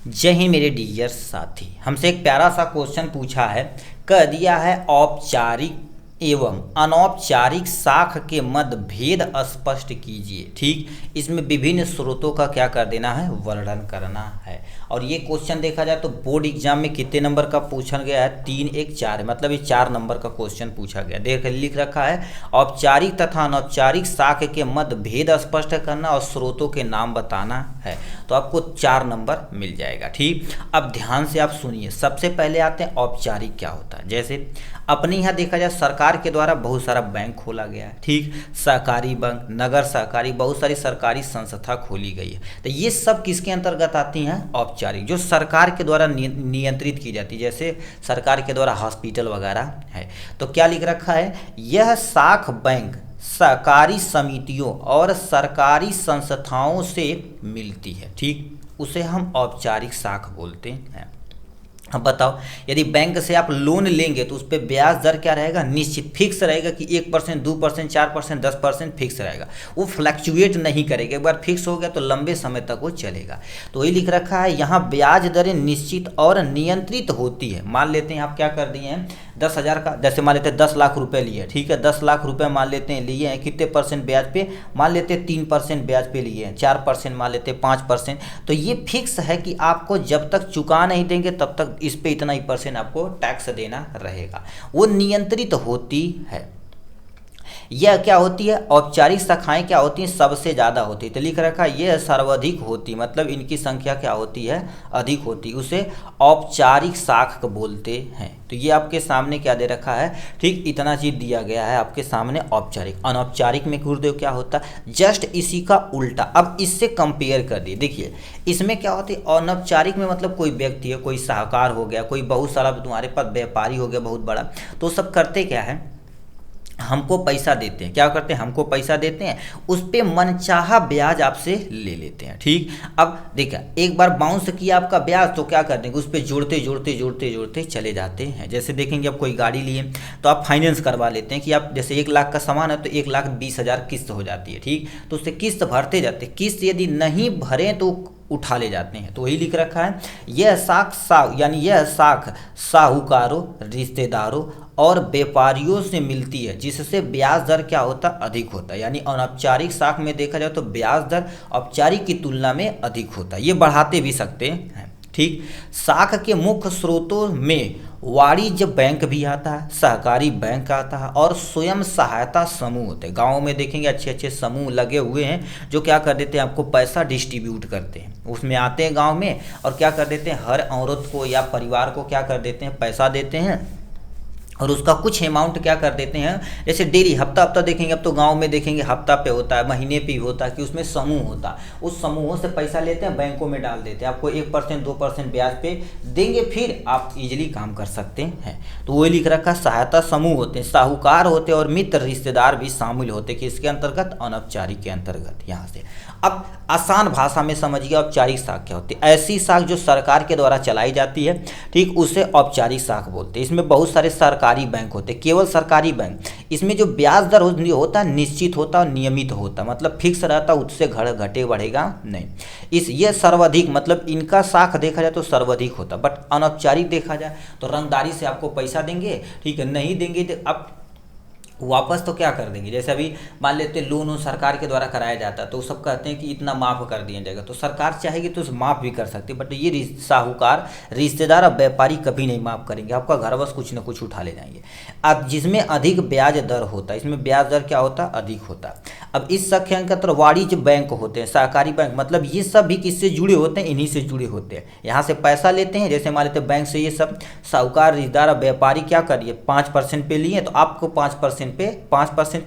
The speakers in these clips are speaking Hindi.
जय हिंद मेरे डियर साथी। हमसे एक प्यारा सा क्वेश्चन पूछा है। कह दिया है औपचारिक एवं अनौपचारिक साख के मध्य भेद स्पष्ट कीजिए। ठीक, इसमें विभिन्न स्रोतों का क्या कर देना है, वर्णन करना है। और ये क्वेश्चन देखा जाए तो बोर्ड एग्जाम में कितने नंबर का पूछा गया है, 3 1 4, मतलब ये 4 नंबर का क्वेश्चन पूछा गया। देख लिख रखा है औपचारिक तथा अनौपचारिक साख के मध्य भेद स्पष्ट करना और स्रोतों के नाम बताना है, तो आपको 4 नंबर मिल जाएगा। ठीक, अब ध्यान से आप सुनिए। सबसे पहले आते हैं औपचारिक क्या होता है। जैसे अपने यहाँ देखा जाए सरकार के द्वारा बहुत सारा बैंक खोला गया है। ठीक, सहकारी बैंक, नगर सहकारी, बहुत सारी सरकारी संस्था खोली गई है। तो ये सब किसके अंतर्गत आती हैं, औपचारिक, जो सरकार के द्वारा नियंत्रित की जाती है। जैसे सरकार के द्वारा हॉस्पिटल वगैरह है। तो क्या लिख रखा है, यह साख बैंक सहकारी समितियों और सरकारी संस्थाओं से मिलती है। ठीक, उसे हम औपचारिक साख बोलते हैं। अब बताओ, यदि बैंक से आप लोन लेंगे तो उस पर ब्याज दर क्या रहेगा, निश्चित फिक्स रहेगा कि 1%, 2%, 4%, 10% फिक्स रहेगा। वो फ्लक्चुएट नहीं करेगा। एक बार फिक्स हो गया तो लंबे समय तक वो चलेगा। तो वही लिख रखा है, यहाँ ब्याज दरें निश्चित और नियंत्रित होती है। मान लेते हैं आप क्या कर दिए हैं, 10,000 का, जैसे मान लेते हैं 10 लाख रुपए लिए। ठीक है, 10 लाख रुपए मान लेते हैं लिए हैं, कितने परसेंट ब्याज पे, मान लेते हैं 3% ब्याज पे लिए हैं, 4% मान लेते हैं, 5%। तो ये फिक्स है कि आपको जब तक चुका नहीं देंगे तब तक इस पे इतना ही % आपको टैक्स देना रहेगा। वो नियंत्रित होती है। यह क्या होती है, औपचारिक शाखाएं क्या होती हैं, सबसे ज़्यादा होती है। तो लिख रखा है यह सर्वाधिक होती, मतलब इनकी संख्या क्या होती है, अधिक होती, उसे औपचारिक शाख बोलते हैं। तो ये आपके सामने क्या दे रखा है, ठीक इतना चीज़ दिया गया है आपके सामने औपचारिक। अनौपचारिक में गुरुदेव क्या होता है, जस्ट इसी का उल्टा। अब इससे कंपेयर कर दिए। देखिए इसमें क्या होती है, अनौपचारिक में मतलब कोई व्यक्ति है, कोई साहूकार हो गया, कोई बहुत सारा तुम्हारे पास व्यापारी हो गया बहुत बड़ा, तो सब करते क्या है, हमको पैसा देते हैं। क्या करते हैं, हमको पैसा देते हैं, उस पर मनचाहा ब्याज आपसे ले लेते हैं। ठीक, अब देखा एक बार बाउंस किया आपका ब्याज तो क्या कर देंगे, उस पर जोड़ते जोड़ते जोड़ते जोड़ते चले जाते हैं। जैसे देखेंगे आप कोई गाड़ी लिए तो आप फाइनेंस करवा लेते हैं कि आप जैसे 1 लाख का सामान है तो 1,20,000 किस्त हो जाती है। ठीक, तो उससे किस्त भरते जाते, किस्त यदि नहीं भरें तो उठा ले जाते हैं। तो वही लिख रखा है, यह साख यानी यह साख साहूकारों, रिश्तेदारों और व्यापारियों से मिलती है, जिससे ब्याज दर क्या होता, अधिक होता है। यानी अनौपचारिक साख में देखा जाए तो ब्याज दर औपचारिक की तुलना में अधिक होता है। ये बढ़ाते भी सकते हैं। ठीक, साख के मुख्य स्रोतों में वाणिज्य बैंक भी आता है, सहकारी बैंक आता है और स्वयं सहायता समूह होते हैं। गाँव में देखेंगे अच्छे अच्छे समूह लगे हुए हैं जो क्या कर देते हैं, आपको पैसा डिस्ट्रीब्यूट करते हैं। उसमें आते हैं गांव में और क्या कर देते हैं, हर औरत को या परिवार को क्या कर देते हैं, पैसा देते हैं और उसका कुछ अमाउंट क्या कर देते हैं, जैसे डेली हफ्ता हफ्ता देखेंगे, अब तो गांव में देखेंगे हफ्ता पे होता है, महीने पे होता है कि उसमें समूह होता है, उस समूहों से पैसा लेते हैं, बैंकों में डाल देते हैं, आपको 1% 2% ब्याज पे देंगे, फिर आप इजीली काम कर सकते हैं। तो वही लिख रखा, सहायता समूह होते हैं, साहूकार होते हैं और मित्र रिश्तेदार भी शामिल होते हैं, किसके अंतर्गत, अनौपचारिक के अंतर्गत। यहाँ से अब आसान भाषा में समझिए औपचारिक साख क्या होती है। ऐसी साख जो सरकार के द्वारा चलाई जाती है, ठीक, उसे औपचारिक साख बोलते हैं। इसमें बहुत सारे सरकारी बैंक होते हैं, केवल सरकारी बैंक। इसमें जो ब्याज दर होता है निश्चित होता है और नियमित होता है, मतलब फिक्स रहता है, उससे घटे बढ़ेगा नहीं। ये सर्वाधिक, मतलब इनका साख देखा जाए तो सर्वाधिक होता है। बट अनौपचारिक देखा जाए तो रंगदारी से आपको पैसा देंगे, ठीक है, नहीं देंगे तो आप वापस तो क्या कर देंगे। जैसे अभी मान लेते हैं लोन सरकार के द्वारा कराया जाता है तो सब कहते हैं कि इतना माफ़ कर दिया जाएगा, तो सरकार चाहेगी तो माफ़ भी कर सकती है। बट ये साहूकार, रिश्तेदार और व्यापारी कभी नहीं माफ़ करेंगे, आपका घर बस कुछ ना कुछ उठा ले जाएंगे। अब जिसमें अधिक ब्याज दर होता है, इसमें ब्याज दर क्या होता है, अधिक होता है। अब इस संख्या के अंतर वाणिज्य बैंक होते हैं, सहकारी बैंक, मतलब ये सब भी किससे जुड़े होते हैं, इन्हीं से जुड़े होते हैं। यहाँ से पैसा लेते हैं, जैसे मान लेते हैं बैंक से ये सब साहूकार, रिश्तेदार और व्यापारी क्या करिए 5% पे लिए तो आपको 5%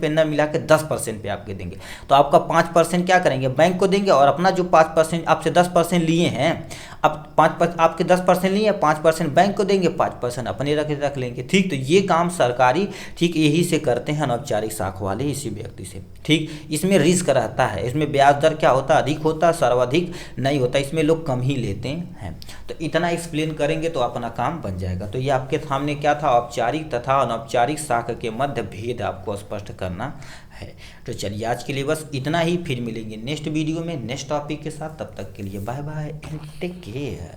पे न मिला के 10% पे आपके देंगे। तो आपका 5% क्या करेंगे, बैंक को देंगे और अपना जो 5% आपसे 10% लिए हैं, अब 5% आपके 10% लिए, 5% बैंक को देंगे, 5% अपने रख लेंगे। ठीक, तो ये काम सरकारी, ठीक, यही से करते हैं अनौपचारिक साख वाले, इसी व्यक्ति से। ठीक, इसमें रिस्क रहता है, इसमें ब्याज दर क्या होता है, अधिक होता है, सर्वाधिक नहीं होता, इसमें लोग कम ही लेते हैं। तो इतना एक्सप्लेन करेंगे तो अपना काम बन जाएगा। तो ये आपके सामने क्या था, औपचारिक तथा अनौपचारिक साख के मध्य भेद आपको स्पष्ट करना है। तो चलिए आज के लिए बस इतना ही, फिर मिलेंगे नेक्स्ट वीडियो में नेक्स्ट टॉपिक के साथ। तब तक के लिए bye bye and take care.